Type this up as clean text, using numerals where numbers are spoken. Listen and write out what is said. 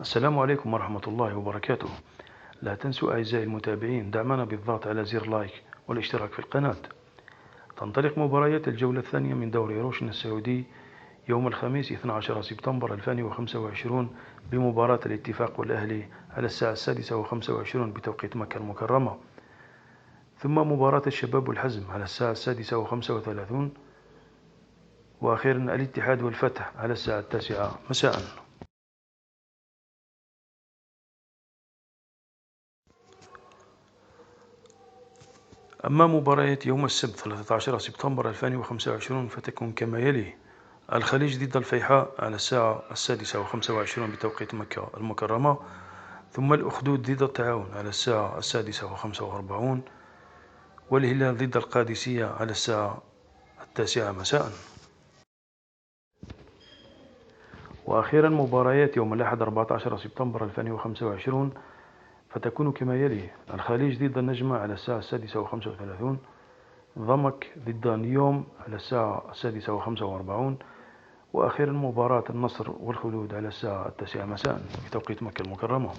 السلام عليكم ورحمة الله وبركاته. لا تنسوا أعزائي المتابعين دعمنا بالضغط على زر لايك والاشتراك في القناة. تنطلق مباريات الجولة الثانية من دوري روشن السعودي يوم الخميس 12 سبتمبر 2025 بمباراة الاتفاق والأهلي على الساعة 6:25 بتوقيت مكة المكرمة، ثم مباراة الشباب والحزم على الساعة 6:35، وأخيرا الاتحاد والفتح على الساعة 9 مساء. أما مباريات يوم السبت 13 سبتمبر 2025 فتكون كما يلي: الخليج ضد الفيحاء على الساعة 6:25 بتوقيت مكة المكرمة، ثم الأخدود ضد التعاون على الساعة 6:45، والهلال ضد القادسية على الساعة 9 مساء. وأخيرا مباريات يوم الأحد 14 سبتمبر 2025 فتكون كما يلي: الخليج ضد النجمة على الساعة 6:35، ضمك ضد نيوم على الساعة 6:45، وأخيرا مباراة النصر والخلود على الساعة 9 مساء بتوقيت مكة المكرمة.